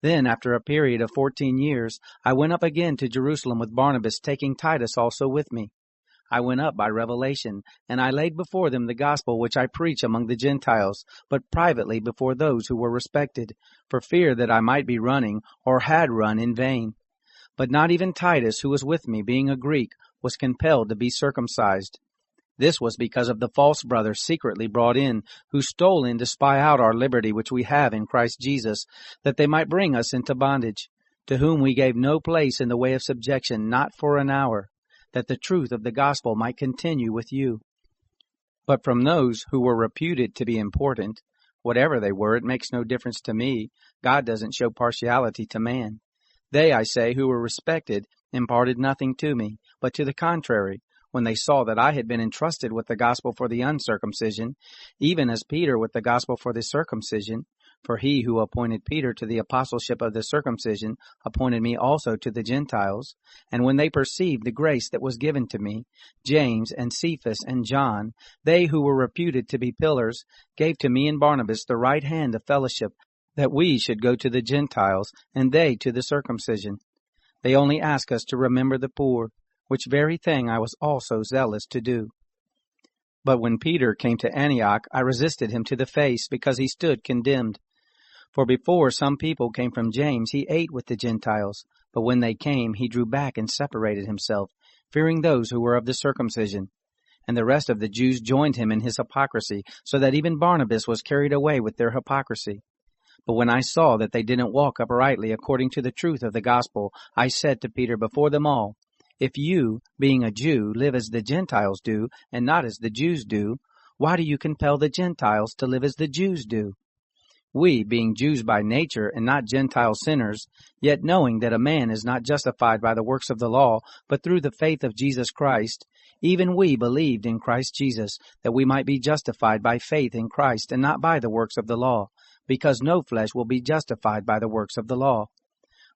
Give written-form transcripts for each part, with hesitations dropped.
Then, after a period of 14 years, I went up again to Jerusalem with Barnabas, taking Titus also with me. I went up by revelation, and I laid before them the gospel which I preach among the Gentiles, but privately before those who were respected, for fear that I might be running, or had run in vain. But not even Titus, who was with me, being a Greek, was compelled to be circumcised. This was because of the false brothers secretly brought in, who stole in to spy out our liberty which we have in Christ Jesus, that they might bring us into bondage, to whom we gave no place in the way of subjection, not for an hour, that the truth of the gospel might continue with you. But from those who were reputed to be important, whatever they were, it makes no difference to me. God doesn't show partiality to man. They, I say, who were respected, imparted nothing to me, but to the contrary, when they saw that I had been entrusted with the gospel for the uncircumcision, even as Peter with the gospel for the circumcision, for he who appointed Peter to the apostleship of the circumcision appointed me also to the Gentiles. And when they perceived the grace that was given to me, James and Cephas and John, they who were reputed to be pillars, gave to me and Barnabas the right hand of fellowship, that we should go to the Gentiles, and they to the circumcision. They only ask us to remember the poor, which very thing I was also zealous to do. But when Peter came to Antioch, I resisted him to the face, because he stood condemned. For before some people came from James, he ate with the Gentiles. But when they came, he drew back and separated himself, fearing those who were of the circumcision. And the rest of the Jews joined him in his hypocrisy, so that even Barnabas was carried away with their hypocrisy. But when I saw that they didn't walk uprightly according to the truth of the gospel, I said to Peter before them all, If you, being a Jew, live as the Gentiles do, and not as the Jews do, why do you compel the Gentiles to live as the Jews do? We, being Jews by nature, and not Gentile sinners, yet knowing that a man is not justified by the works of the law, but through the faith of Jesus Christ, even we believed in Christ Jesus, that we might be justified by faith in Christ, and not by the works of the law, because no flesh will be justified by the works of the law.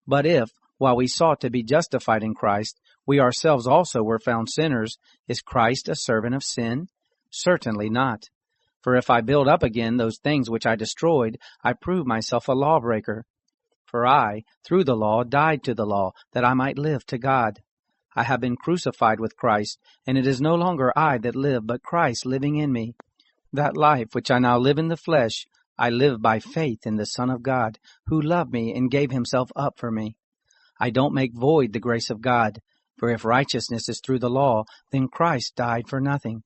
But if, while we sought to be justified in Christ, we ourselves also were found sinners, is Christ a servant of sin? Certainly not. For if I build up again those things which I destroyed, I prove myself a lawbreaker. For I, through the law, died to the law, that I might live to God. I have been crucified with Christ, and it is no longer I that live, but Christ living in me. That life which I now live in the flesh, I live by faith in the Son of God, who loved me and gave himself up for me. I don't make void the grace of God, for if righteousness is through the law, then Christ died for nothing.